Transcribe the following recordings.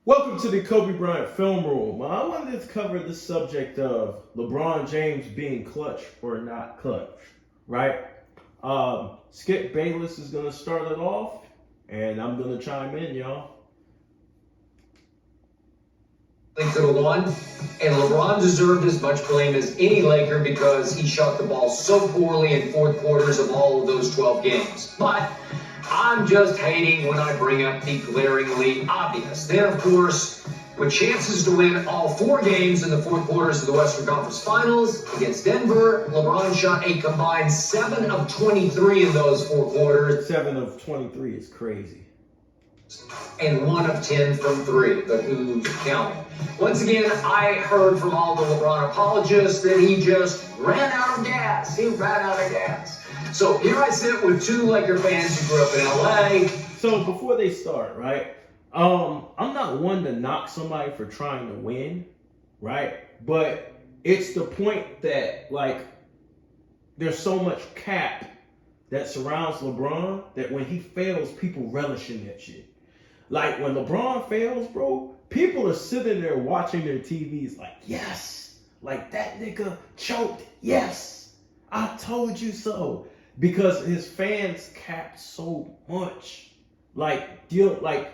Welcome to the Kobe Bryant Film Room. I wanted to cover the subject of LeBron James being clutch or not clutch, right? Skip Bayless is going to start it off, and I'm going to chime in, y'all. To the one, and LeBron deserved as much blame as any Laker because he shot the ball so poorly in fourth quarters of all of those 12 games. But I'm just hating when I bring up the glaringly obvious. Then, of course, with chances to win all 4 games in the fourth quarters of the Western Conference Finals against Denver, LeBron shot a combined 7 of 23 in those 4 quarters. 7 of 23 is crazy. And 1 of 10 from 3, but who's counting? Once again, I heard from all the LeBron apologists that he just ran out of gas. He ran out of gas. So here I sit with 2 Laker fans who grew up in LA. So before they start, right? I'm not one to knock somebody for trying to win, right? But it's the point that, like, there's so much cap that surrounds LeBron that when he fails, people relish in that shit. Like, when LeBron fails, bro, people are sitting there watching their TVs like, yes, like that nigga choked, yes, I told you so. Because his fans cap so much. Like, you wanna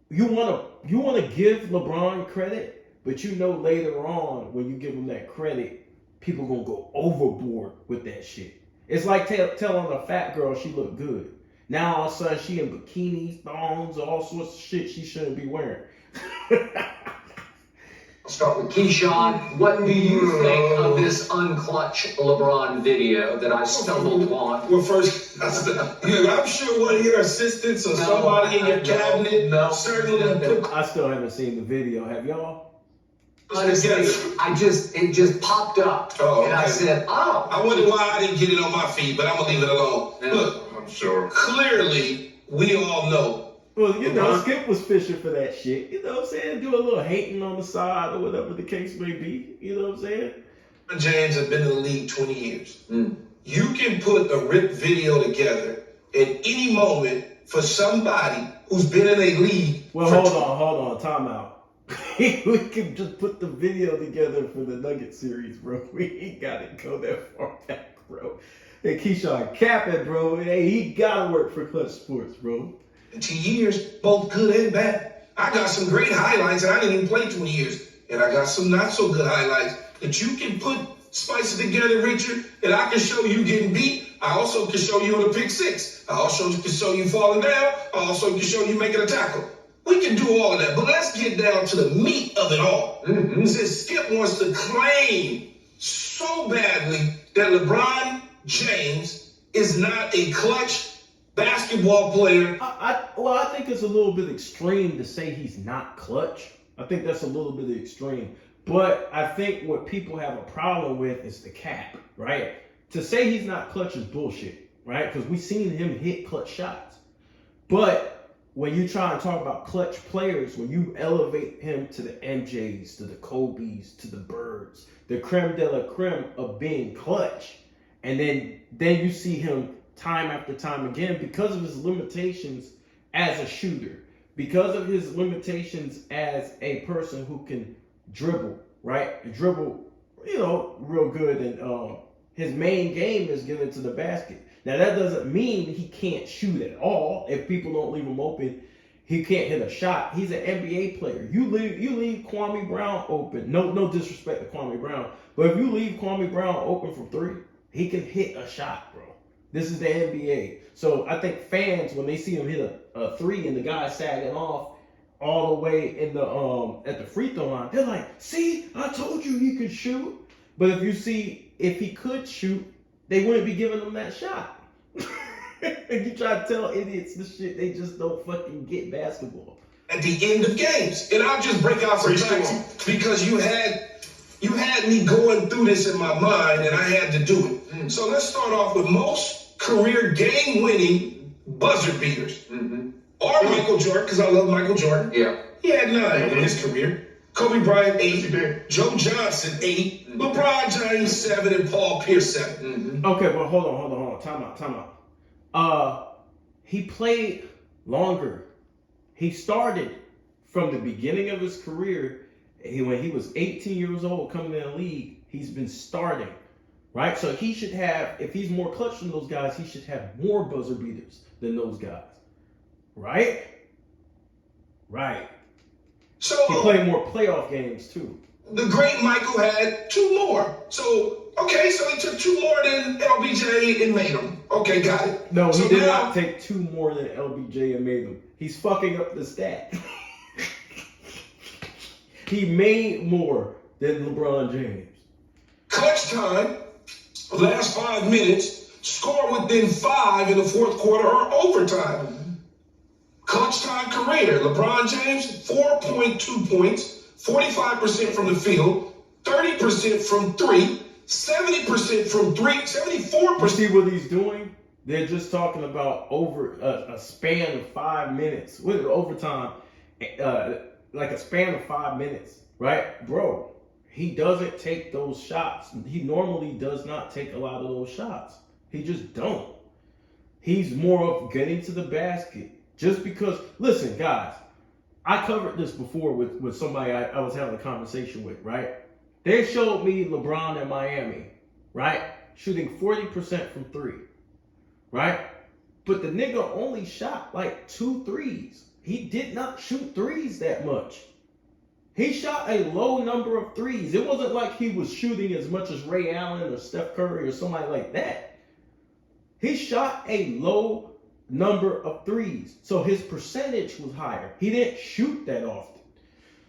give LeBron credit, but you know later on when you give him that credit, people gonna go overboard with that shit. It's like telling a fat girl she look good. Now all of a sudden she in bikinis, thongs, all sorts of shit she shouldn't be wearing. I'll start with Keyshawn. What do you think of this unclutch LeBron video that I stumbled on? Well, first, I'm sure one of your assistants or somebody in your cabinet certainly put. I still haven't seen the video. Have y'all? Honestly, it just popped up, and I said, "Oh." I wonder why I didn't get it on my feed, but I'm gonna leave it alone. Yeah. Look, I'm sure. Clearly, we all know. Well, you know, Skip was fishing for that shit. You know what I'm saying? Do a little hating on the side or whatever the case may be. You know what I'm saying? LeBron James has been in the league 20 years. You can put a ripped video together at any moment for somebody who's been in a league. Well, hold on, time out. We can just put the video together for the Nugget series, bro. We ain't gotta go that far back, bro. Hey, Keyshawn capping, bro. Hey, he gotta work for Clutch Sports, bro. 20 years, both good and bad. I got some great highlights, and I didn't even play 20 years. And I got some not so good highlights that you can spice it together, Richard, and I can show you getting beat. I also can show you on a pick 6. I also can show you falling down. I also can show you making a tackle. We can do all of that, but let's get down to the meat of it all. Since Skip wants to claim so badly that LeBron James is not a clutch basketball player. I think it's a little bit extreme to say he's not clutch. I think that's a little bit extreme. But I think what people have a problem with is the cap, right? To say he's not clutch is bullshit, right? Because we've seen him hit clutch shots. But when you try and talk about clutch players, when you elevate him to the MJs, to the Kobe's, to the Birds, the creme de la creme of being clutch, and then you see him time after time again because of his limitations as a shooter, because of his limitations as a person who can dribble, right? Dribble, real good, and his main game is getting to the basket. Now that doesn't mean he can't shoot at all. If people don't leave him open, he can't hit a shot. He's an NBA player. You leave Kwame Brown open. No disrespect to Kwame Brown, but if you leave Kwame Brown open from 3, he can hit a shot, bro. This is the NBA. So I think fans, when they see him hit a 3 and the guy sagging off all the way in the at the free throw line, they're like, "See, I told you he could shoot." But if he could shoot, they wouldn't be giving him that shot. And you try to tell idiots this shit, they just don't fucking get basketball. At the end of games, and I'll just break out some facts because you had me going through this in my mind, and I had to do it. So let's start off with most career game-winning buzzer beaters. Or Michael Jordan, because I love Michael Jordan. Yeah. He had 9 in his career. Kobe Bryant 8, Joe Johnson 8, LeBron James 7, and Paul Pierce 7. Okay, but hold on. Time out. He played longer. He started from the beginning of his career, when he was 18 years old coming in the league, he's been starting, right? So he should have, if he's more clutch than those guys, he should have more buzzer beaters than those guys, right? Right. So he played more playoff games too. The great Michael had 2 more. So, okay, so he took 2 more than LBJ and made them. Okay, got it. No, so he did now, not take 2 more than LBJ and made them. He's fucking up the stat. He made more than LeBron James. Clutch time, last 5 minutes, score within 5 in the fourth quarter or overtime. Clutch time career, LeBron James, 4.2 points, 45% from the field, 30% from 3, 70% from 3, 74%. You see what he's doing? They're just talking about over a span of 5 minutes. With overtime, like a span of 5 minutes, right? Bro, he doesn't take those shots. He normally does not take a lot of those shots. He just don't. He's more of getting to the basket. Just because, listen, guys, I covered this before with somebody I was having a conversation with, right? They showed me LeBron in Miami, right? Shooting 40% from 3, right? But the nigga only shot like 2 threes. He did not shoot threes that much. He shot a low number of threes. It wasn't like he was shooting as much as Ray Allen or Steph Curry or somebody like that. He shot a low number of threes. So his percentage was higher. He didn't shoot that often.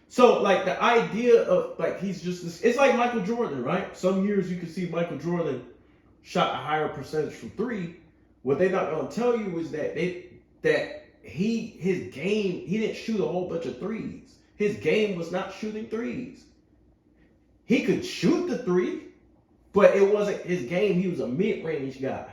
So like the idea of like he's just this, it's like Michael Jordan, right? Some years you can see Michael Jordan shot a higher percentage from 3. What they're not gonna tell you is that his game, he didn't shoot a whole bunch of threes. His game was not shooting threes. He could shoot the 3, but it wasn't his game. He was a mid-range guy.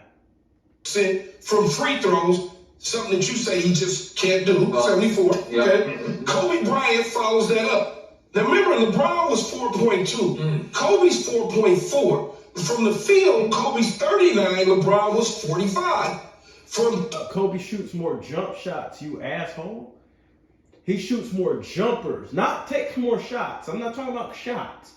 From free throws, something that you say he just can't do, 74. Yeah. Okay? Kobe Bryant follows that up. Now remember, LeBron was 4.2. Kobe's 4.4. From the field, Kobe's 39, LeBron was 45. Kobe shoots more jump shots, you asshole. He shoots more jumpers, not takes more shots. I'm not talking about shots.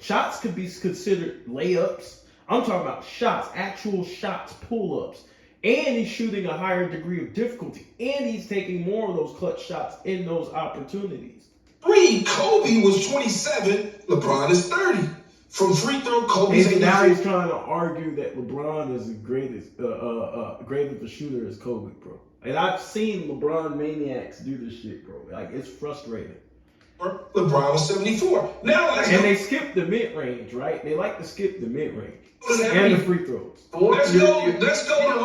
Shots could be considered layups. I'm talking about shots, actual shots, pull-ups. And he's shooting a higher degree of difficulty. And he's taking more of those clutch shots in those opportunities. Kobe was 27, LeBron is 30. From free throw, Kobe's 84. Now he's trying to argue that LeBron is the greatest, great of a shooter as Kobe, bro. And I've seen LeBron maniacs do this shit, bro. Like, it's frustrating. LeBron was 74. Now and they skip the mid-range, right? They like to skip the mid-range. And the free throws. Let's go to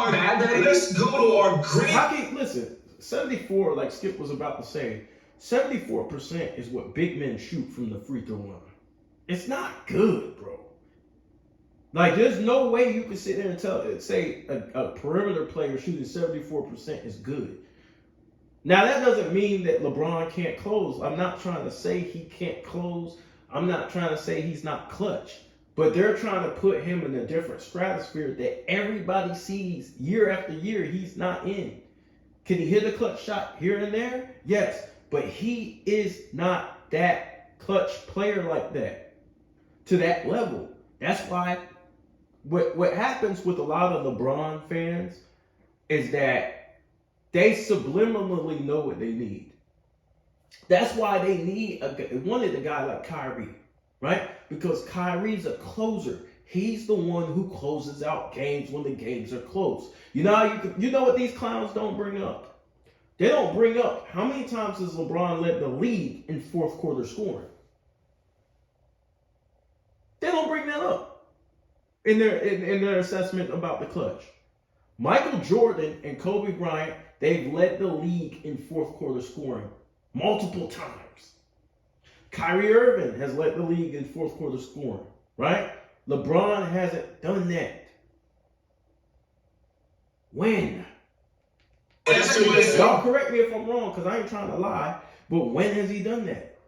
our great. Listen, 74, like Skip was about to say, 74% is what big men shoot from the free throw line. It's not good, bro. Like, there's no way you can sit there and say a perimeter player shooting 74% is good. Now, that doesn't mean that LeBron can't close. I'm not trying to say he can't close. I'm not trying to say he's not clutch. But they're trying to put him in a different stratosphere that everybody sees year after year he's not in. Can he hit a clutch shot here and there? Yes. But he is not that clutch player like that. To that level. That's why what happens with a lot of LeBron fans is that they subliminally know what they need. That's why they wanted a guy like Kyrie, right? Because Kyrie's a closer. He's the one who closes out games when the games are close. You know what these clowns don't bring up? They don't bring up how many times has LeBron led the league in fourth quarter scoring. They don't bring that up in their assessment about the clutch. Michael Jordan and Kobe Bryant, they've led the league in fourth quarter scoring multiple times. Kyrie Irving has led the league in fourth quarter scoring, right? LeBron hasn't done that. When? Y'all correct me if I'm wrong, because I ain't trying to lie, but when has he done that?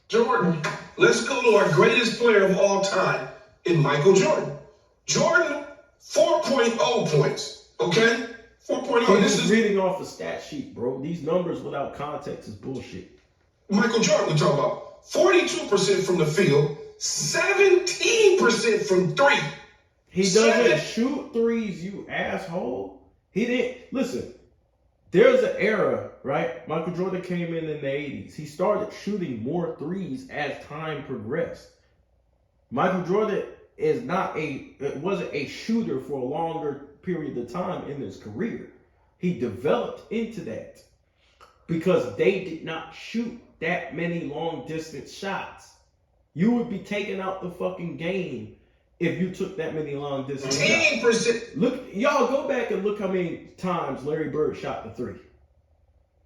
Jordan. Let's go to our greatest player of all time in Michael Jordan. Jordan, 4.0 points, okay? 4.0. This is reading off a stat sheet, bro. These numbers without context is bullshit. Michael Jordan, we talk about 42% from the field, 17% from three. He doesn't shoot threes, you asshole. He didn't. Listen, there's an era, right? Michael Jordan came in the 80s. He started shooting more threes as time progressed. Michael Jordan wasn't a shooter for a longer period of time in his career. He developed into that because they did not shoot that many long distance shots. You would be taking out the fucking game if you took that many long distance shots. 10%. Look, y'all go back and look how many times Larry Bird shot the three.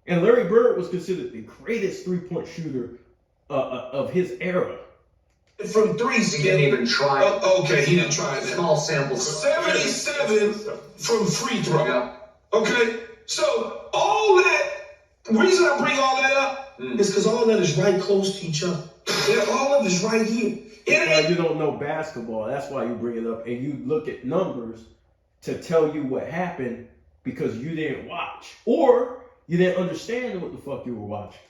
And Larry Bird was considered the greatest three-point shooter of his era. From three, He didn't even try it. Okay, he didn't try it. Small sample. 77 from free throw. Yeah. Okay, so all that, the reason I bring all that up is because all that is right close to each other. All of it is right here. You don't know basketball. That's why you bring it up. And you look at numbers to tell you what happened because you didn't watch. Or you didn't understand what the fuck you were watching.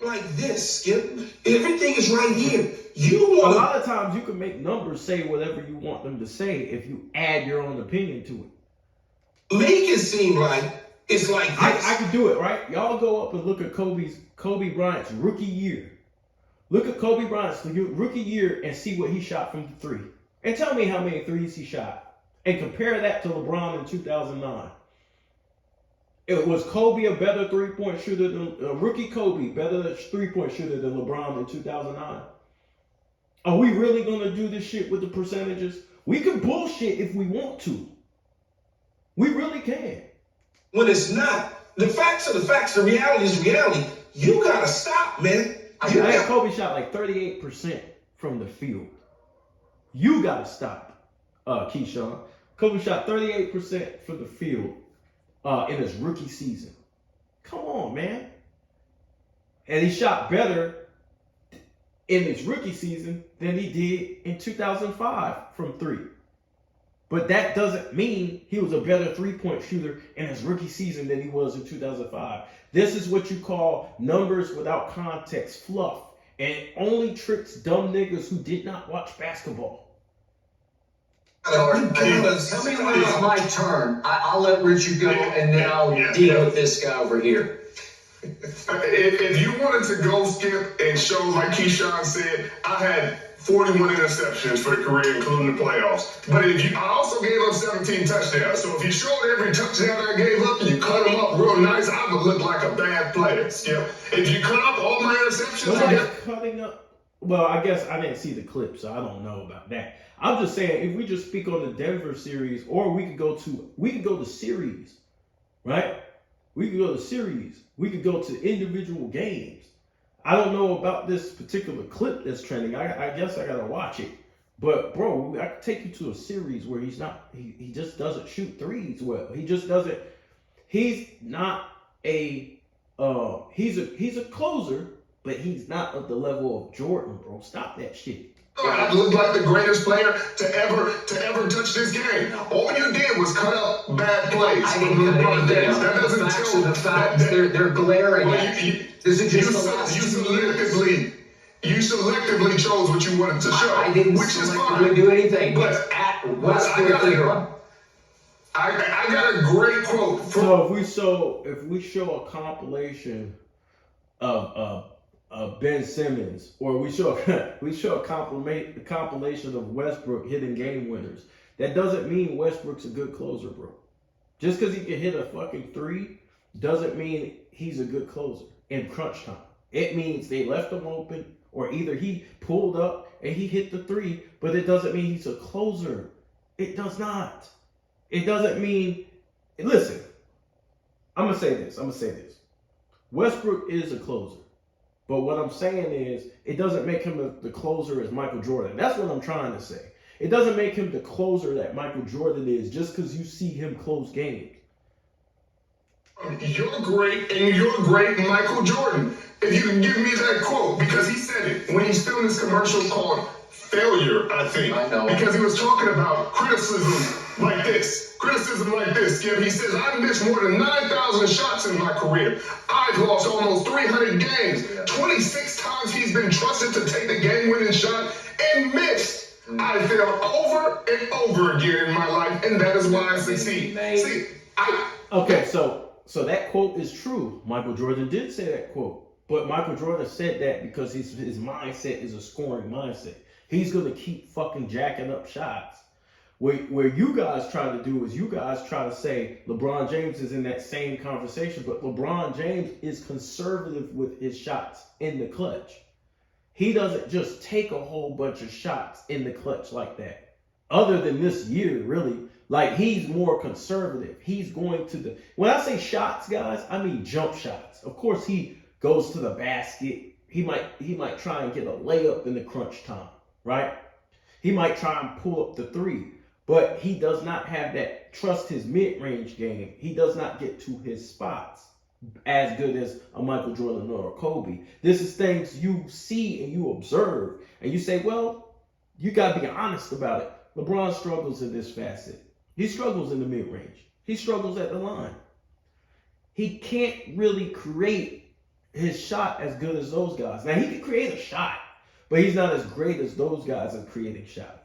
Like this, Skip. Everything is right here. A lot of times you can make numbers say whatever you want them to say if you add your own opinion to it. Make it seem like it's like this. I can do it, right? Y'all go up and look at Kobe Bryant's rookie year. Look at Kobe Bryant's rookie year and see what he shot from the three. And tell me how many threes he shot. And compare that to LeBron in 2009. Was Kobe a better three-point shooter than rookie Kobe, better three-point shooter than LeBron in 2009? Are we really going to do this shit with the percentages? We can bullshit if we want to. We really can. When it's not, the facts are the facts, the reality is reality. You got to stop, man. Kobe shot like 38% from the field. You got to stop, Keyshawn. Kobe shot 38% from the field in his rookie season. Come on, man. And he shot better in his rookie season than he did in 2005 from three. But that doesn't mean he was a better three-point shooter in his rookie season than he was in 2005. This is what you call numbers without context fluff. And it only tricks dumb niggas who did not watch basketball. Tell me when it's my turn. I'll let Richard go, and then I'll deal with this guy over here. If you wanted to go, Skip, and show, like Keyshawn said, I had 41 interceptions for the career, including the playoffs. But I also gave up 17 touchdowns. So if you showed every touchdown I gave up and you cut them up real nice, I would look like a bad player, Skip. If you cut up all my interceptions, cutting up. Well, I guess I didn't see the clip, so I don't know about that. I'm just saying, if we just speak on the Denver series, or we could go to series, right? We could go to series. We could go to individual games. I don't know about this particular clip that's trending. I guess I gotta watch it. But bro, I could take you to a series where he just doesn't shoot threes well. He just doesn't. He's not a. He's a closer, but he's not of the level of Jordan, bro. Stop that shit. I look like the greatest player to ever touch this game. All you did was cut up bad plays. I didn't cut anything out. That doesn't Facts tell are the facts. They're glaring at you. This is just the last 2 years. You selectively chose what you wanted to show. I didn't which is fine. selectively do anything. But it's at Westbrook era. I got a great quote. So if we show a compilation of Ben Simmons, or we show a compilation of Westbrook hitting game winners, that doesn't mean Westbrook's a good closer, bro. Just because he can hit a fucking three doesn't mean he's a good closer in crunch time. It means they left him open, or either he pulled up and he hit the three, but it doesn't mean he's a closer. It does not. It doesn't mean, listen, I'm going to say this. Westbrook is a closer. But what I'm saying is, it doesn't make him the closer as Michael Jordan. That's what I'm trying to say. It doesn't make him the closer that Michael Jordan is just because you see him close games. You're great Michael Jordan. If you can give me that quote, because he said it when he's filming this commercial called Failure, I think. I know. Because he was talking about criticism like this. Criticism like this, Skip. He says, I've missed more than 9,000 shots in my career. I've lost almost 300 games. 26 times he's been trusted to take the game-winning shot and missed. I failed over and over again in my life, and that is why I succeed. See, Okay, so that quote is true. Michael Jordan did say that quote. But Michael Jordan said that because his mindset is a scoring mindset. He's going to keep fucking jacking up shots. Where you guys try to do is you guys try to say LeBron James is in that same conversation, but LeBron James is conservative with his shots in the clutch. He doesn't just take a whole bunch of shots in the clutch like that. Other than this year, really. Like, he's more conservative. He's going to when I say shots, guys, I mean jump shots. Of course, he goes to the basket. He might try and get a layup in the crunch time, right? He might try and pull up the three. But he does not have that trust his mid-range game. He does not get to his spots as good as a Michael Jordan or a Kobe. This is things you see and you observe. And you say, well, you got to be honest about it. LeBron struggles in this facet. He struggles in the mid-range. He struggles at the line. He can't really create his shot as good as those guys. Now, he can create a shot, but he's not as great as those guys at creating shots.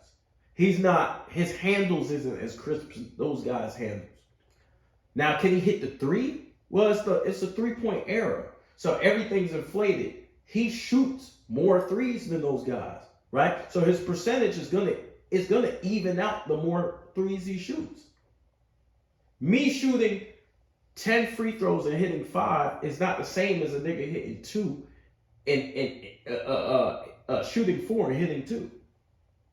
He's not, his handles isn't as crisp as those guys' handles. Now, can he hit the three? Well, it's a three-point era. So everything's inflated. He shoots more threes than those guys, right? So his percentage is gonna even out the more threes he shoots. Me shooting 10 free throws and hitting 5 is not the same as a nigga hitting 2 and shooting 4 and hitting 2.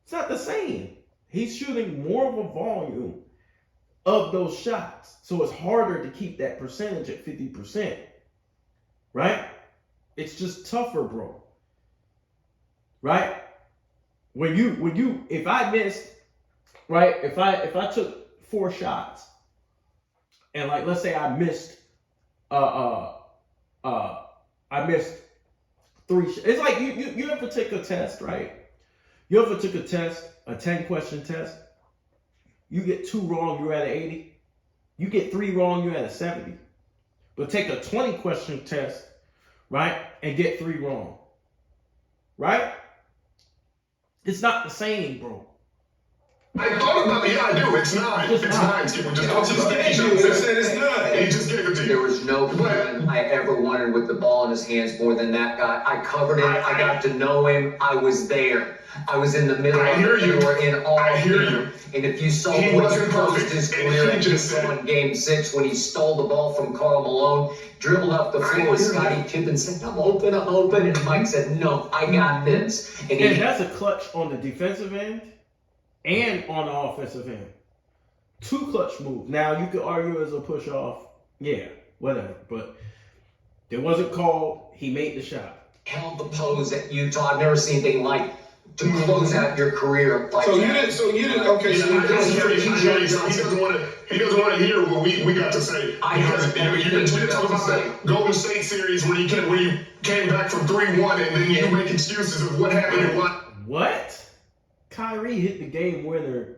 It's not the same. He's shooting more of a volume of those shots. So it's harder to keep that percentage at 50%. Right? It's just tougher, bro. Right? If I missed, right? If I took 4 shots and like let's say I missed I missed 3 shots. It's like you ever take a test, right? You ever took a test, a 10-question test? You get 2 wrong, you're at an 80. You get 3 wrong, you're at a 70. But take a 20-question test, right, and get 3 wrong. Right? It's not the same, bro. I thought about it. Yeah, I do. It's 9. It's 9. Skip, we just talked about it. He said it's 9. He just gave it to you. There was no feeling I ever wanted with the ball in his hands more than that guy. I covered him. I got to know him. I was there. I was in the middle of it. You were in all I hear of you. And if you saw He what he wasn't closed perfect. his And career he at just said on Game 6 when he stole the ball from Karl Malone, dribbled up the floor with Scottie Pippen, said, I'm open. And Mike said, no, I got this. And that's a clutch on the defensive end and on the offensive end. 2 clutch moves. Now, you could argue as a push-off. Yeah, whatever. But it wasn't called. He made the shot. Held the pose at Utah. I've never seen anything like to close out your career like So that. you didn't. Okay, so He doesn't want to hear what we got to say. I heard everything You we talk got to about say. the Golden State series when you came back from 3-1 and then you make excuses of what happened and why. What? Kyrie hit the game winner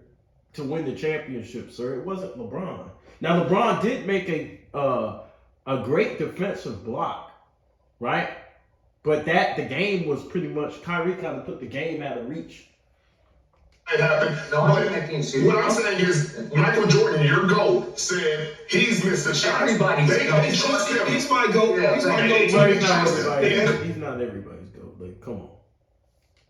to win the championship, sir. It wasn't LeBron. Now, LeBron did make a great defensive block, right? But the game was pretty much, Kyrie kind of put the game out of reach. It happened. No, But I think so. what I'm saying is, Michael Jordan, your GOAT, said he's missed a shot. Everybody's They GOAT. trust him. He's my GOAT. Yeah, He's my exactly. GOAT. He's not Trust him. everybody. He's not everybody's goat. Like, come on.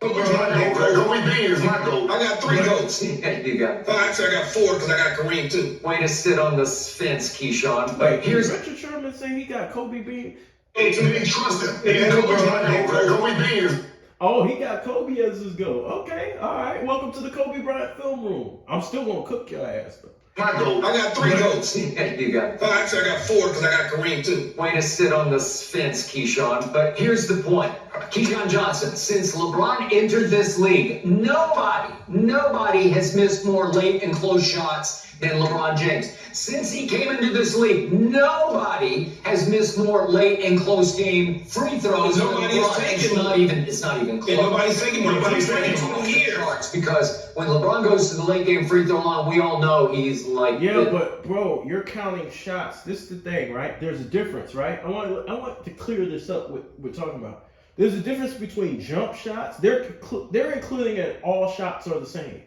He's my GOAT. Kobe Bean is my GOAT. I got 3 GOATs. Yeah, you got Actually, I got 4 because I got Kareem too. way to sit on the fence, Keyshawn. But Wait, here's Richard Sherman saying he got Kobe Bean. They trust him. And Kobe's my GOAT. Kobe Bean is. Oh, he got Kobe as his goat. Okay, all right. Welcome to the Kobe Bryant film room. I'm still gonna cook your ass though. My GOAT. I got 3 GOATs. yeah, you got Actually, I got 4 because I got Kareem too. way to sit on the fence, Keyshawn. But here's the point. Keyshawn Johnson, since LeBron entered this league, nobody has missed more late and close shots than LeBron James. Since he came into this league, nobody has missed more late and close game free throws than Nobody is LeBron. taking It's not even close. And nobody's taking more. Nobody's taking It's 2 years. because when LeBron goes to the late game free throw line, we all know he's like. Yeah, but bro, you're counting shots. This is the thing, right? There's a difference, right? I want to clear this up. What we're talking about. There's a difference between jump shots. They're including that all shots are the same.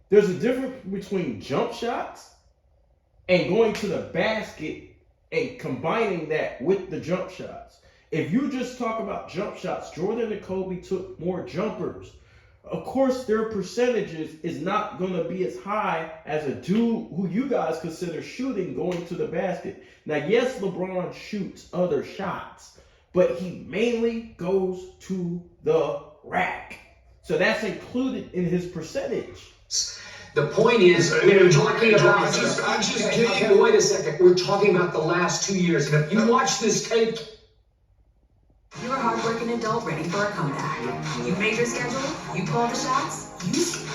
There's a difference between jump shots and going to the basket and combining that with the jump shots. If you just talk about jump shots, Jordan and Kobe took more jumpers. Of course, their percentages is not going to be as high as a dude who you guys consider shooting going to the basket. Now, yes, LeBron shoots other shots, but he mainly goes to the rack. So that's included in his percentage. The point is, we're talking about. I just Okay, wait a second. We're talking about the last 2 years. And if you watch this tape. You're a hardworking adult ready for a comeback. You've made your schedule, you call the shots, you've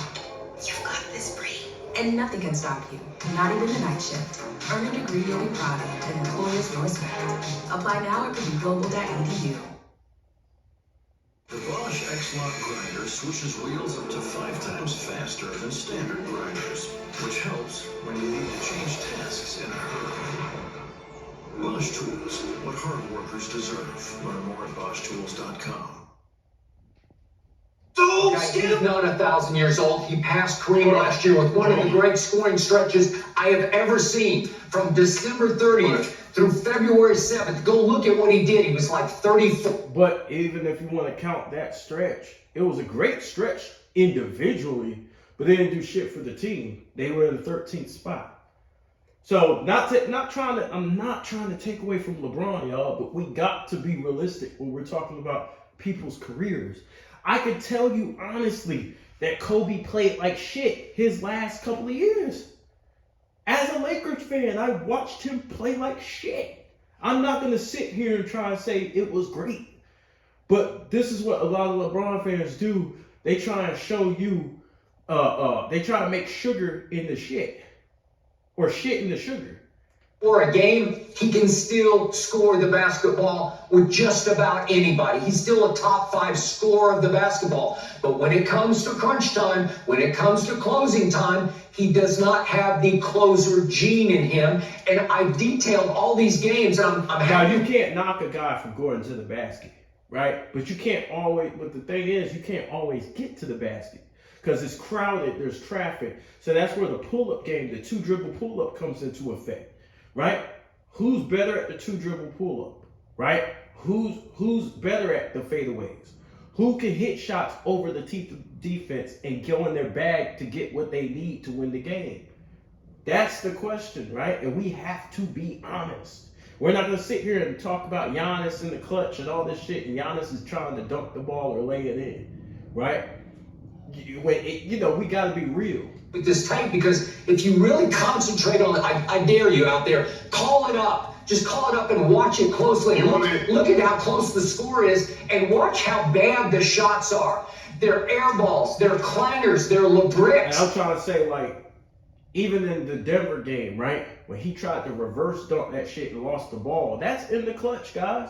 got this, Bree. And nothing can stop you, not even the night shift. Earn a degree you'll be proud of and employers will respect. Apply now at purdueglobal.edu. The Bosch X-Lock grinder switches reels up to 5 times faster than standard grinders, which helps when you need to change tasks in a hurry. Bosch Tools, what hard workers deserve. Learn more at BoschTools.com. He's not 1,000 years old. He passed Kareem last year with one of the great scoring stretches I have ever seen. From December 30th through February 7th. Go look at what he did. He was like 34. But even if you want to count that stretch, it was a great stretch individually, but they didn't do shit for the team. They were in the 13th spot. So I'm not trying to take away from LeBron, y'all, but we got to be realistic when we're talking about people's careers. I can tell you honestly that Kobe played like shit his last couple of years. As a Lakers fan, I watched him play like shit. I'm not going to sit here and try and say it was great. But this is what a lot of LeBron fans do. They try and show you, they try to make sugar in the shit. Or shit in the sugar. For a game, he can still score the basketball with just about anybody. He's still a top 5 scorer of the basketball. But when it comes to crunch time, when it comes to closing time, he does not have the closer gene in him. And I detailed all these games. And I'm happy. Now, you can't knock a guy from going to the basket, right? But you can't always, but the thing is, you can't always get to the basket. Because it's crowded, there's traffic. So that's where the pull-up game, the 2-dribble pull-up comes into effect, right? Who's better at the 2-dribble pull-up, right? Who's better at the fadeaways? Who can hit shots over the defense and go in their bag to get what they need to win the game? That's the question, right? And we have to be honest. We're not going to sit here and talk about Giannis in the clutch and all this shit, and Giannis is trying to dunk the ball or lay it in, right? We got to be real. With this tape, because if you really concentrate on it, I dare you out there, call it up. Just call it up and watch it closely. Look at how close the score is and watch how bad the shots are. They're air balls, they're clangers, they're LeBricks. And I'm trying to say, like, even in the Denver game, right, when he tried to reverse dunk that shit and lost the ball, that's in the clutch, guys.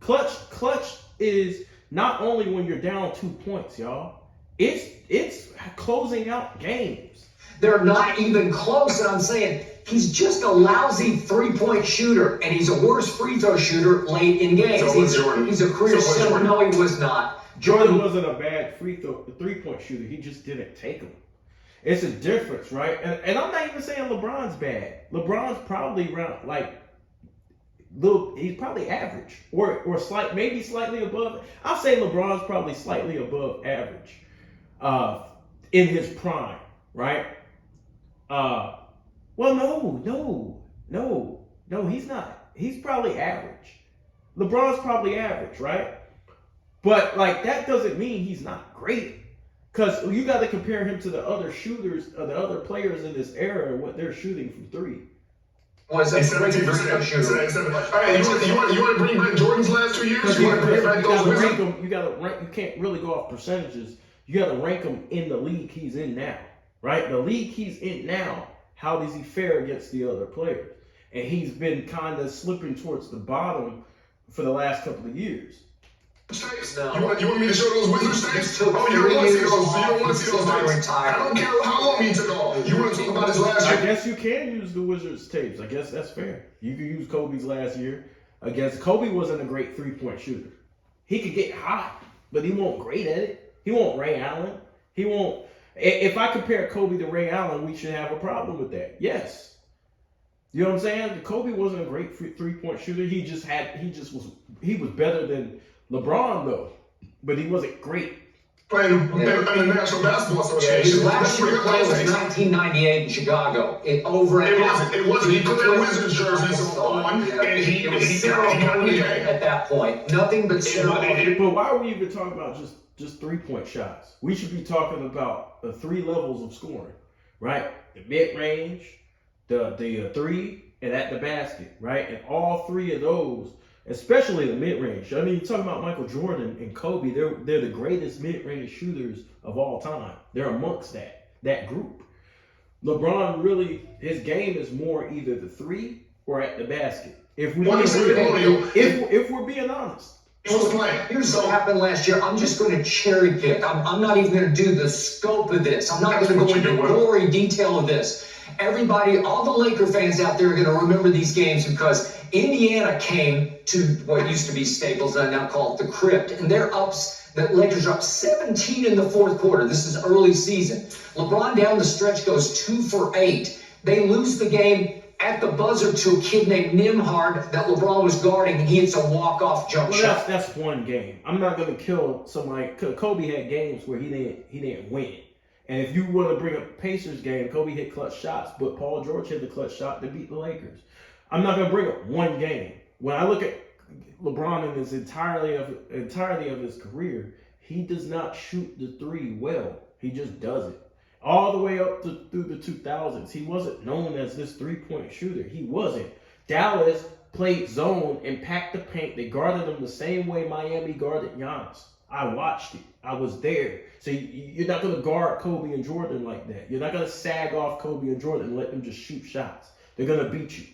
Clutch is not only when you're down 2 points, y'all. It's closing out games. They're not even close, and I'm saying he's just a lousy 3-point shooter, and he's a worse free throw shooter late in games. So was Jordan. He's a career center. No, he was not. Jordan wasn't a bad 3-point shooter. He just didn't take them. It's a difference, right? And I'm not even saying LeBron's bad. LeBron's probably around he's probably average or maybe slightly above. I'll say LeBron's probably slightly above average. In his prime, right? No, he's not. He's probably average. LeBron's probably average, right? But like that doesn't mean he's not great. Because you got to compare him to the other shooters, or the other players in this era and what they're shooting from 3. was a He's great 17%. shooter. Hey, you want to bring back Jordan's last 2 years? You want to bring back those Wizards? You gotta rank. You can't really go off percentages. You gotta rank him in the league he's in now, right? The league he's in now. How does he fare against the other players? And he's been kind of slipping towards the bottom for the last couple of years. No. You want me to show those Wizards tapes? Took Oh, you don't want to see 3 those. years You don't want to off, see those tapes. semi-retired. I don't care how long he took off. You want to talk about his last I year? guess you can use the Wizards tapes. I guess that's fair. You can use Kobe's last year. I guess Kobe wasn't a great 3-point shooter. He could get hot, but he won't great at it. He won't Ray Allen. He won't. If I compare Kobe to Ray Allen, we should have a problem with that. Yes. You know what I'm saying? Kobe wasn't a great 3-point shooter. He was better than LeBron though, but he wasn't great. Playing in the National Basketball Association. His last year play was 1998 in Chicago. It wasn't. He put that Wizards jerseys on, and he got in the game. At that point. Nothing but ceremony. But why are we even talking about just 3-point shots? We should be talking about the 3 levels of scoring, right? The mid-range, the 3, and at the basket, right? And all 3 of those, especially the mid-range. I mean, you're talking about Michael Jordan and Kobe. They're the greatest mid-range shooters of all time. They're amongst that group. LeBron really, his game is more either the 3 or at the basket. If we're being honest. He was playing. Here's what happened last year. I'm just going to cherry pick. I'm not even going to do the scope of this. I'm not going to go into gory detail of this. Everybody, all the Laker fans out there are going to remember these games because Indiana came to what used to be Staples, and I now call it the Crypt, and they're ups. The Lakers are up 17 in the fourth quarter. This is early season. LeBron down the stretch goes 2 for 8. They lose the game at the buzzer to a kid named Nimhard that LeBron was guarding, and he hits a walk-off jump shot. That's one game. I'm not going to kill somebody. Kobe had games where he didn't win. And if you want to bring up Pacers game, Kobe hit clutch shots, but Paul George hit the clutch shot to beat the Lakers. I'm not going to bring up one game. When I look at LeBron in his entirety of his career, he does not shoot the 3 well. He just doesn't. All the way up through the 2000s, he wasn't known as this 3-point shooter. He wasn't. Dallas played zone and packed the paint. They guarded him the same way Miami guarded Giannis. I watched it. I was there. So you're not going to guard Kobe and Jordan like that. You're not going to sag off Kobe and Jordan and let them just shoot shots. They're going to beat you.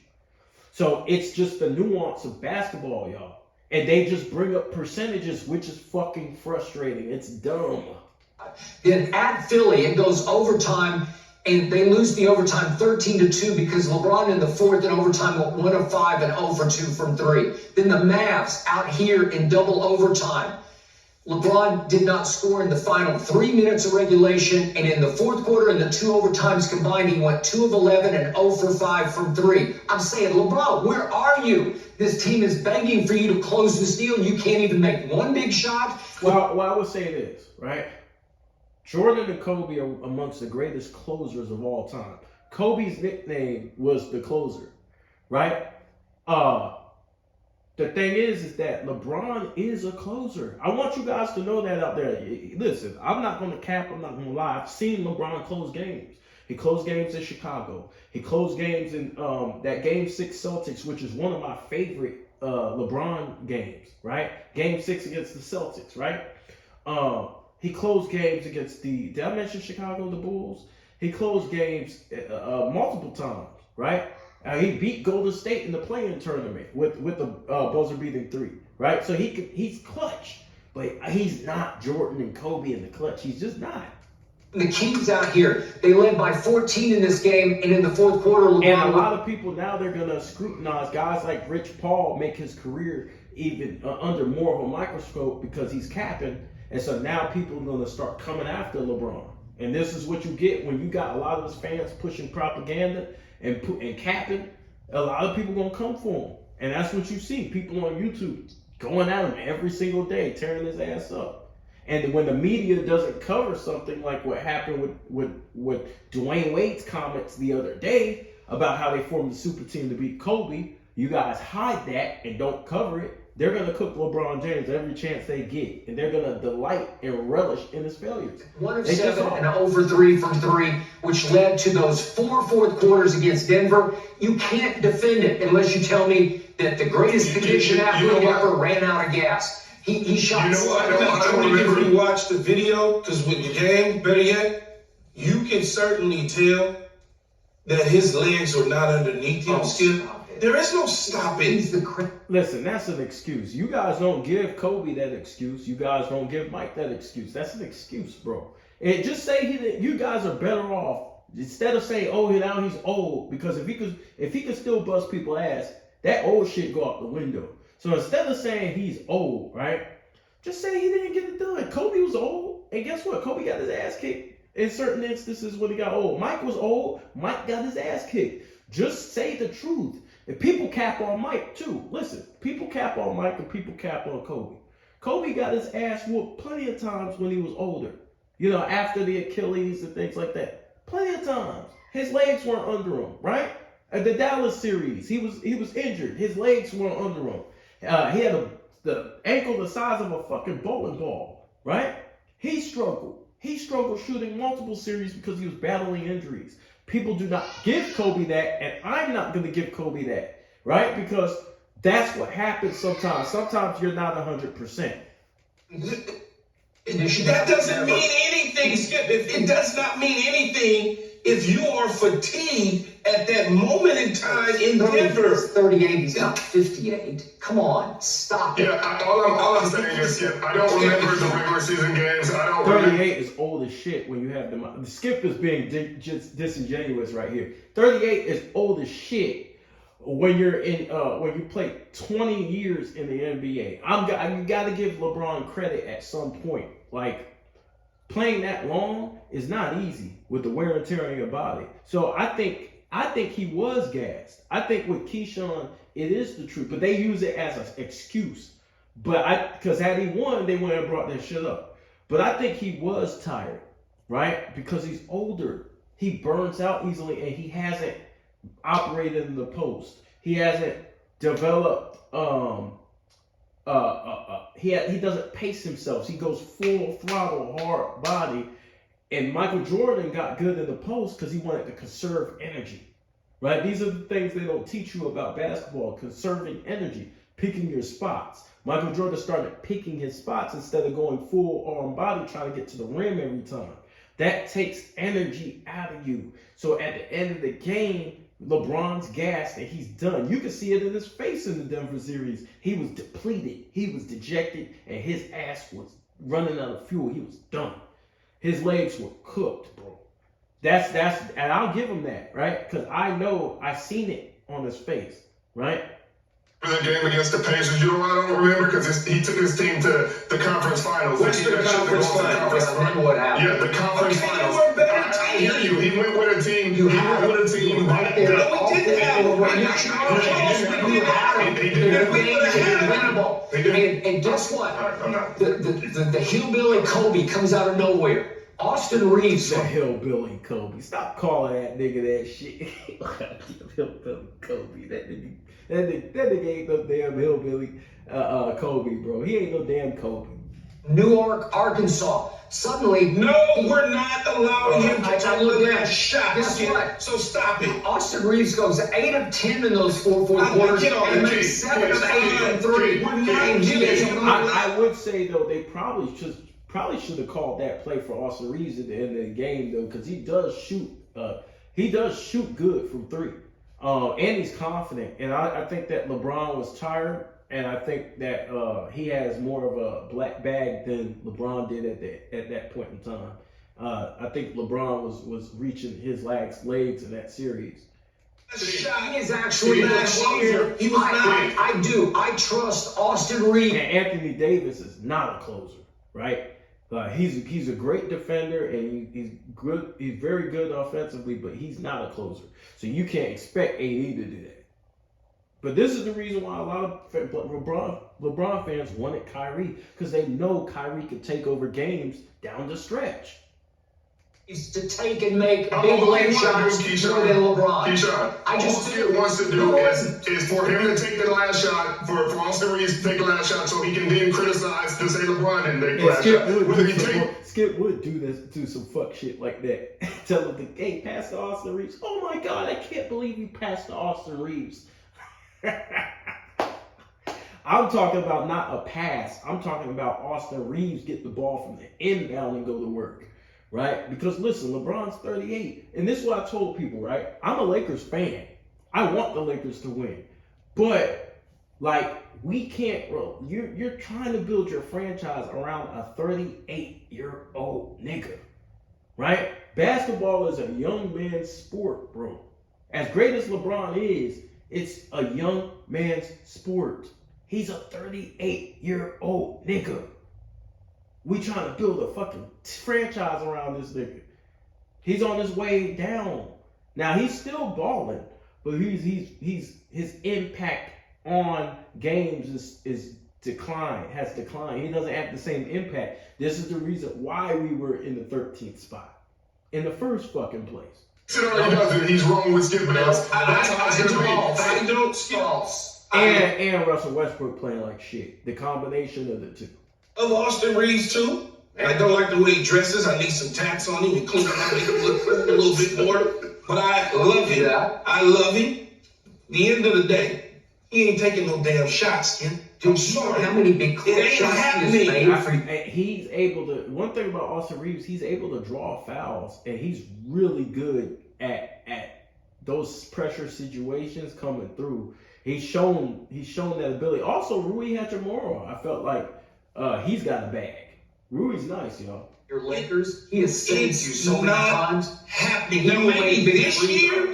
So it's just the nuance of basketball, y'all. And they just bring up percentages, which is fucking frustrating. It's dumb. Then at Philly, it goes overtime, and they lose the overtime 13-2 because LeBron in the fourth in overtime went 1 of 5 and 0 for 2 from 3. Then the Mavs out here in double overtime. LeBron did not score in the final 3 minutes of regulation, and in the fourth quarter and the 2 overtimes combined, he went 2 of 11 and 0 for 5 from 3. I'm saying, LeBron, where are you? This team is begging for you to close this deal, and you can't even make one big shot. Well, I would say this, right? Jordan and Kobe are amongst the greatest closers of all time. Kobe's nickname was the closer, right? The thing is that LeBron is a closer. I want you guys to know that out there. Listen, I'm not going to cap. I'm not going to lie. I've seen LeBron close games. He closed games in Chicago. He closed games in that Game 6 Celtics, which is one of my favorite LeBron games, right? Game 6 against the Celtics, right? He closed games against did I mention Chicago, the Bulls? He closed games multiple times, right? He beat Golden State in the play-in tournament with the buzzer-beating 3, right? So he's clutch, but he's not Jordan and Kobe in the clutch. He's just not. The Kings out here, they led by 14 in this game, and in the fourth quarter, LeBron. And a lot of people now, they're going to scrutinize guys like Rich Paul, make his career even under more of a microscope because he's capping. And so now people are going to start coming after LeBron. And this is what you get when you got a lot of his fans pushing propaganda and capping. A lot of people going to come for him. And that's what you see. People on YouTube going at him every single day, tearing his ass up. And when the media doesn't cover something like what happened with Dwayne Wade's comments the other day about how they formed the super team to beat Kobe, you guys hide that and don't cover it. they're going to cook LeBron James every chance they get, and they're going to delight and relish in his failures. 1 of 7 and 0 for 3 from 3, which led to those 4 fourth quarters against Denver. You can't defend it unless you tell me that the greatest condition athlete ever ran out of gas. He shot. You know what? I don't remember if you watched the video, because with the game, better yet, you can certainly tell that his legs are not underneath him. There is no stopping. Listen, that's an excuse. You guys don't give Kobe that excuse. You guys don't give Mike that excuse. That's an excuse, bro. And just say you guys are better off instead of saying, oh, now he's old, because if he could still bust people's ass, that old shit go out the window. So instead of saying he's old, right, just say he didn't get it done. Kobe was old, and guess what? Kobe got his ass kicked in certain instances when he got old. Mike was old. Mike got his ass kicked. Just say the truth. And people cap on Mike too. Listen, people cap on Mike and people cap on Kobe. Kobe got his ass whooped plenty of times when he was older. You know, after the Achilles and things like that. Plenty of times. His legs weren't under him, right? At the Dallas series, he was injured. His legs weren't under him. He had the ankle the size of a fucking bowling ball, right? He struggled. He struggled shooting multiple series because he was battling injuries. People do not give Kobe that, and I'm not going to give Kobe that, right? Because that's what happens sometimes. Sometimes you're not 100%. That doesn't mean anything, Skip. It does not mean anything if you are fatigued at that moment in time in Denver. 38, he's not 58. Come on, stop it. Yeah, all I'm saying is, Skip, I don't remember the regular season games. 38 is old as shit when you have them. Skip is being just disingenuous right here. 38 is old as shit when you're in when you play 20 years in the NBA. You got to give LeBron credit at some point. Like, playing that long is not easy with the wear and tear on your body. So I think he was gassed. I think with Keyshawn, it is the truth, but they use it as an excuse. Because had he won, they wouldn't have brought that shit up. But I think he was tired, right? Because he's older. He burns out easily, and he hasn't operated in the post. He hasn't developed. He doesn't pace himself. He goes full throttle, hard body. And Michael Jordan got good in the post because he wanted to conserve energy, right? These are the things they don't teach you about basketball: conserving energy, picking your spots. Michael Jordan started picking his spots instead of going full arm body, trying to get to the rim every time. That takes energy out of you. So at the end of the game, LeBron's gassed and he's done. You can see it in his face in the Denver series. He was depleted. He was dejected, and his ass was running out of fuel. He was done. His legs were cooked, bro. That's and I'll give him that, right? Because I seen it on his face, right? The game against the Pacers, you know what I don't remember, because he took his team to the conference finals. What's the conference finals? What happened? Yeah, the conference finals. You were a better I team. hear you. He went with a team. You He had went with a team. right there. No, we didn't have him. You had him. He The did. game is winnable. He did. And guess what? I'm not. The hillbilly Kobe comes out of nowhere. Austin Reeves. The hillbilly Kobe. Stop calling that nigga that shit. Hillbilly Kobe. That nigga ain't no damn hillbilly Kobe, bro. He ain't no damn Kobe. Newark, Arkansas. Suddenly, No, we're not allowing him to take that shot. Guess what? So stop it. Austin Reeves goes 8 of 10 in those four quarters, Get on and the makes team. 7 of 8 from 3. We're not And you guys kidding. don't I would say though they probably should have called that play for Austin Reeves at the end of the game though, because he does shoot good from 3. And he's confident. And I think that LeBron was tired, and I think that he has more of a black bag than LeBron did at that point in time. I think LeBron was reaching his legs in that series. He is actually Last the year, closer. he was not. I do. I trust Austin Reeves. And Anthony Davis is not a closer, right? He's a great defender, and he's good. He's very good offensively, but he's not a closer. So you can't expect AD to do that. But this is the reason why a lot of LeBron fans wanted Kyrie, because they know Kyrie could take over games down the stretch. to take and make All big he lane wants shots to do, more than LeBron. Keyshawn, I just all Skip wants to do is for him to take the last shot, for Austin Reeves to take the last shot so he can then criticize to say LeBron didn't take the And last shot. Skip would do some fuck shit like that. Tell him, hey, pass to Austin Reeves. Oh my God, I can't believe you passed to Austin Reeves. I'm talking about not a pass. I'm talking about Austin Reeves get the ball from the inbound and go to work, right? Because listen, LeBron's 38. And this is what I told people, right? I'm a Lakers fan. I want the Lakers to win. But, like, we can't, bro. You're trying to build your franchise around a 38-year-old nigga, right? Basketball is a young man's sport, bro. As great as LeBron is, it's a young man's sport. He's a 38-year-old nigga. We trying to build a fucking franchise around this nigga. He's on his way down. Now he's still balling, but his impact on games has declined. He doesn't have the same impact. This is the reason why we were in the 13th spot in the first fucking place. He does it. He's wrong with Skip Bayless. I don't skip. And Russell Westbrook playing like shit. The combination of the two. Of Austin Reeves too. I don't like the way he dresses. I need some tats on him and clean him up, make him look a little bit more. But I love him. I love him. The end of the day, he ain't taking no damn shots, Ken. I'm sorry. How many big It ain't shots happening. He's able to. One thing about Austin Reeves, he's able to draw fouls, and he's really good at those pressure situations coming through. He's shown that ability. Also, Rui Hachimura, I felt like he's got a bag. Rui's nice, y'all. Your Lakers, he has saved you so many not times. Happening. Now, maybe this year,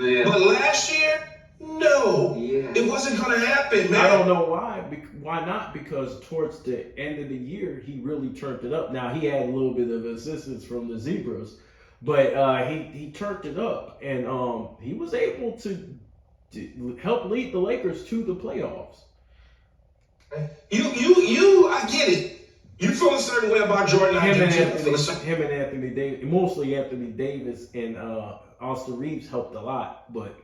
Yeah. but last year, no. Yeah. It wasn't going to happen, man. I don't know why. Why not? Because towards the end of the year, he really turned it up. Now, he had a little bit of assistance from the Zebras, but he turned it up, and he was able to help lead the Lakers to the playoffs. I get it. You feel a certain way about Jordan. Him and Anthony Davis, mostly Anthony Davis and Austin Reeves helped a lot, but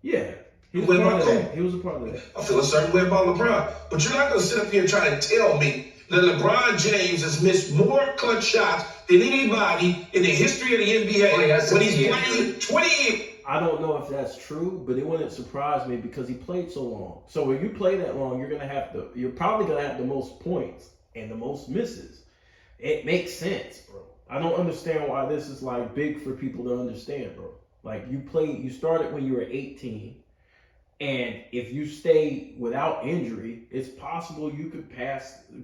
yeah, he was a part of that. He was a part of that. I feel a certain way about LeBron, but you're not going to sit up here and try to tell me that LeBron James has missed more clutch shots than anybody in the history of the NBA when he's played 20 years. I don't know if that's true, but it wouldn't surprise me because he played so long. So when you play that long, you're probably gonna have the most points and the most misses. It makes sense, bro. I don't understand why this is like big for people to understand, bro. Like you started when you were 18, and if you stay without injury, it's possible you could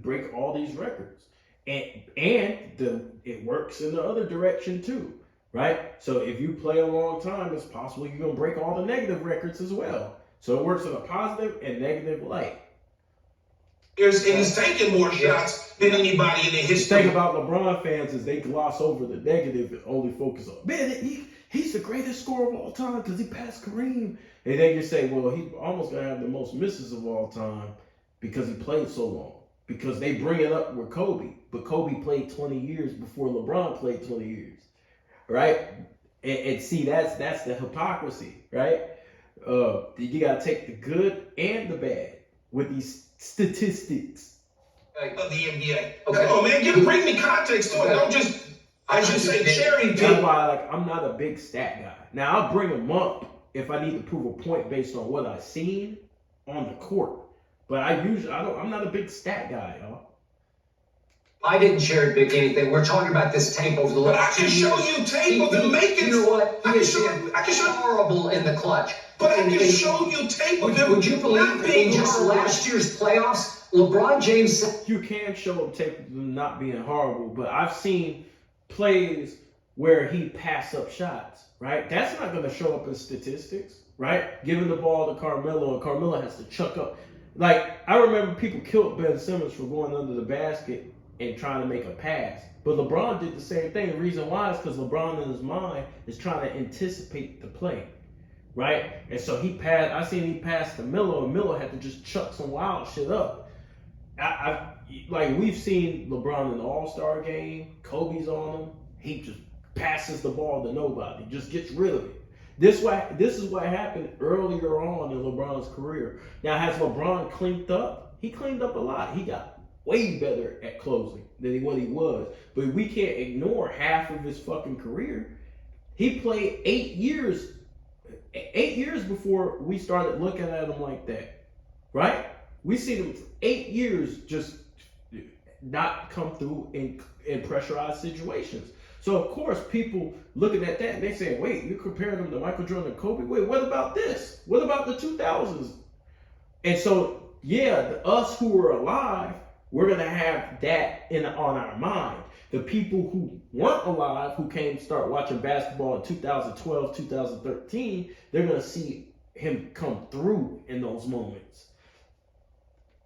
break all these records. And it works in the other direction too. Right? So if you play a long time, it's possible you're going to break all the negative records as well. So it works in a positive and negative light. And he's taking more shots than anybody in the The history. thing about LeBron fans is they gloss over the negative and only focus on, man, he's the greatest scorer of all time because he passed Kareem. And then you say, well, he almost going to have the most misses of all time because he played so long. Because they bring it up with Kobe. But Kobe played 20 years before LeBron played 20 years. Right? And see, that's the hypocrisy, right? You got to take the good and the bad with these statistics Of the NBA. Okay. Come on, man. Bring me context to it. Don't just, as you say, cherry pick. That's why, I'm not a big stat guy. Now, I'll bring them up if I need to prove a point based on what I've seen on the court. But I'm not a big stat guy, y'all. I didn't cherry pick anything. We're talking about this tape over the last 2 years. But I can show you tape of him making. You know what? I can show horrible in the clutch. But I can show you tape of him. Would you believe not being in just horrible. last year's playoffs, LeBron James said, You can show him tape of them not being horrible, but I've seen plays where he passed up shots, right? That's not going to show up in statistics, right? Giving the ball to Carmelo, and Carmelo has to chuck up. Like, I remember people killed Ben Simmons for going under the basket and trying to make a pass. But LeBron did the same thing. The reason why is because LeBron in his mind is trying to anticipate the play, right? And so I seen he passed to Melo, and Melo had to just chuck some wild shit up. like we've seen LeBron in the All-Star game, Kobe's on him, he just passes the ball to nobody, just gets rid of it. This is what happened earlier on in LeBron's career. Now, has LeBron cleaned up? He cleaned up a lot. He got way better at closing than what he was. But we can't ignore half of his fucking career. He played 8 years before we started looking at him like that, right? We see him for 8 years just not come through in pressurized situations. So of course people looking at that and they say, wait, you're comparing him to Michael Jordan and Kobe? Wait, what about this? What about the 2000s? And so, yeah, us who are alive, we're gonna have that on our mind. The people who weren't alive, who came start watching basketball in 2012, 2013, they're gonna see him come through in those moments.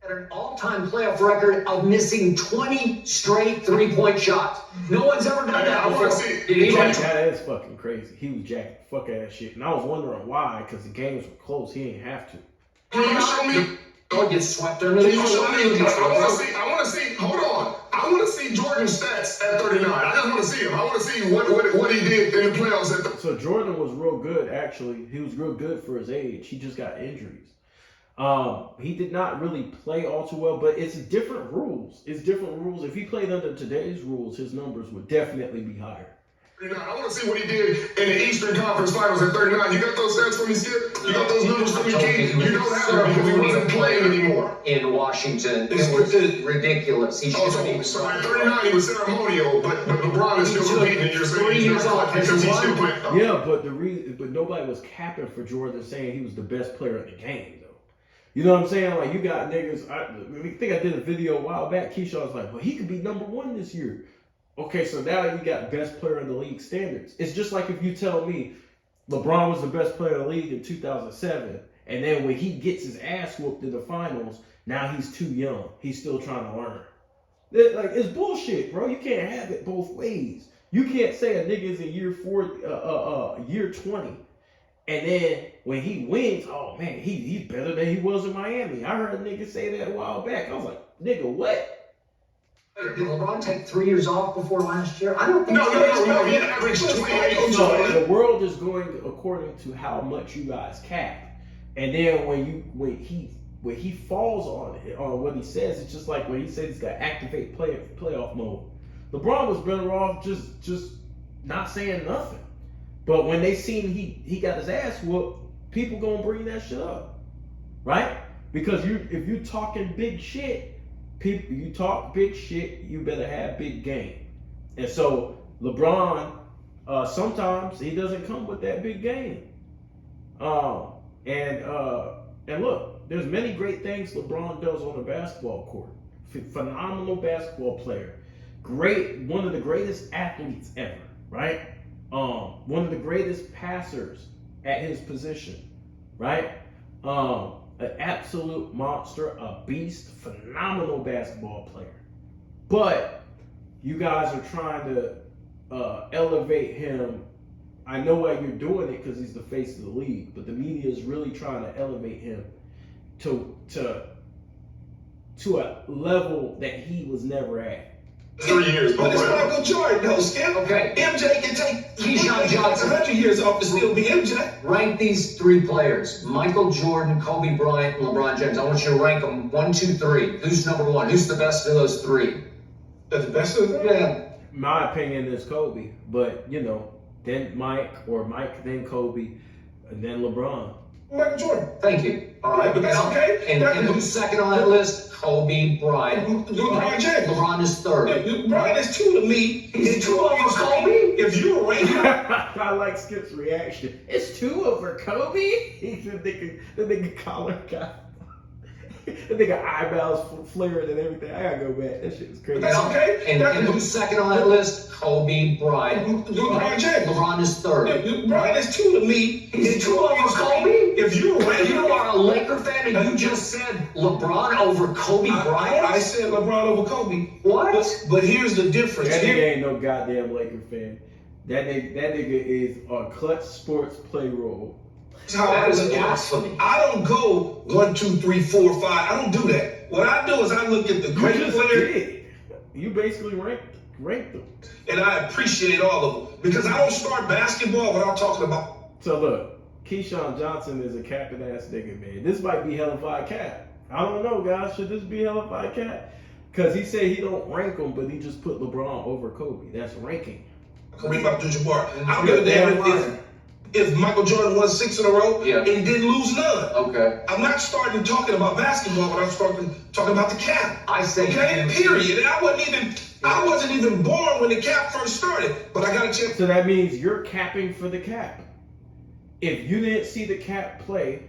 An all-time playoff record of missing 20 straight three-point shots. No one's ever done that before. That is fucking crazy. He was jacking the fuck out of shit. And I was wondering why, because the games were close. He didn't have to. Can you show me? Don't get swept under the I want to see, hold on. I want to see Jordan's stats at 39. I just want to see him. I want to see what he did in the playoffs at 39. So Jordan was real good, actually. He was real good for his age. He just got injuries. He did not really play all too well, but it's different rules. It's different rules. If he played under today's rules, his numbers would definitely be higher. I want to see what he did in the Eastern Conference Finals at 39. You got those stats for me, Skip? You got those numbers for me, Keith? You don't have them because he wasn't playing anymore. In Washington, it was ridiculous. He should be. So at 39, he was ceremonial, but LeBron is still competing, and you're saying he's not because he's still playing. Yeah, but nobody was capping for Jordan, saying he was the best player in the game, though. You know what I'm saying? Like, you got niggas. I think I did a video a while back. Keyshawn was like, well, he could be #1 this year. Okay, so now you got best player in the league standards. It's just like if you tell me LeBron was the best player in the league in 2007, and then when he gets his ass whooped in the finals, now he's too young. He's still trying to learn. It's bullshit, bro. You can't have it both ways. You can't say a nigga's in year 20, and then when he wins, oh man, he's better than he was in Miami. I heard a nigga say that a while back. I was like, nigga, what? Did LeBron take 3 years off before last year? I don't think No. He averaged 28. So the world is going according to how much you guys cap, and then when he falls on what he says, it's just like when he said he's got to activate playoff mode. LeBron was better off just not saying nothing. But when they seen he got his ass whooped, people gonna bring that shit up, right? Because if you talking big shit. You talk big shit, you better have big game. And so LeBron, sometimes he doesn't come with that big game. And look, there's many great things LeBron does on the basketball court. Phenomenal basketball player. One of the greatest athletes ever, right? One of the greatest passers at his position, right? An absolute monster, a beast, phenomenal basketball player. But you guys are trying to elevate him. I know why you're doing it because he's the face of the league, but the media is really trying to elevate him to a level that he was never at. 3 years, but it's Michael Jordan, though, Skip. Okay. MJ can take Keyshawn Johnson 100 years off to still be MJ. Rank these 3 players: Michael Jordan, Kobe Bryant, and LeBron James. I want you to rank them 1, 2, 3. Who's #1? Who's the best of those 3? That's the best of them? Yeah. My opinion is Kobe, but then Mike, then Kobe, and then LeBron. Michael Jordan. Thank you. All right, but that's okay. And who's second on that list? Kobe Bryant. LeBron James. LeBron is 3rd. LeBron is 2 to me. He's 2 over Kobe? If you rank him. I like Skip's reaction. It's 2 over Kobe? The nigga collar guy. The nigga eyebrows flaring and everything. I gotta go back. That shit is crazy. That's okay. And who's second on that list? Kobe Bryant. LeBron James. LeBron is 3rd. LeBron is 2 to me. He's 2 over Kobe? If you rank him. You are a Laker fan and you just said LeBron over Kobe Bryant? I said LeBron over Kobe. What? But here's the difference. That nigga ain't no goddamn Laker fan. That nigga is a Clutch Sports payroll. That's how That I is look at it. blasphemy. I don't go 1, 2, 3, 4, 5. I don't do that. What I do is I look at the You great just players did. You basically ranked them. and I appreciate all of them because I don't start basketball without talking about. So look, Keyshawn Johnson is a capping ass nigga, man. This might be hellified cap. I don't know, guys. Should this be hellified cap? Because he said he don't rank him, but he just put LeBron over Kobe. That's ranking. Kareem Abdul-Jabbar. I don't give a damn if Michael Jordan won 6 in a row Yeah. and didn't lose none. Okay. I'm not starting talking about basketball, but I'm starting talking about the cap. I say Okay, period. And I wasn't even born when the cap first started, but I got a chance. So that means you're capping for the cap. If you didn't see the cap play,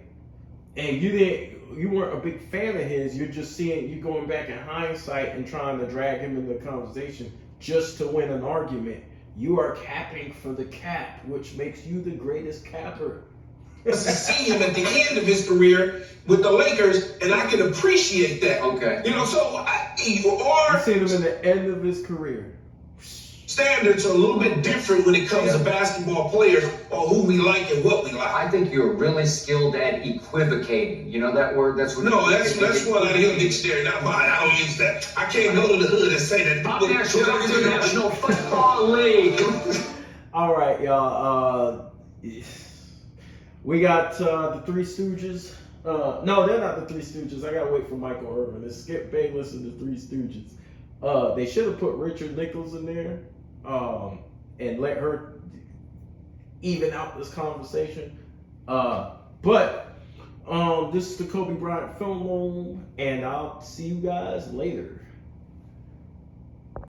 and you weren't a big fan of his, you're just seeing you going back in hindsight and trying to drag him into the conversation just to win an argument. You are capping for the cap, which makes you the greatest capper. To see him at the end of his career with the Lakers, and I can appreciate that. Okay. You know, so You our seen him in the end of his career. standards are a little bit different when it comes to basketball players or who we like and what we like. I think you're really skilled at equivocating. You know that word? That's what. No, that's one out of your dictionary, not mine. I don't use that. I can't go to the hood and say that. I'm the National Football League. All right, y'all. We got the Three Stooges. No, they're not the Three Stooges. I gotta wait for Michael Irvin. It's Skip Bayless and the Three Stooges. They should have put Richard Nichols in there and let her even out this conversation. But this is the Kobe Bryant Film Room, and I'll see you guys later.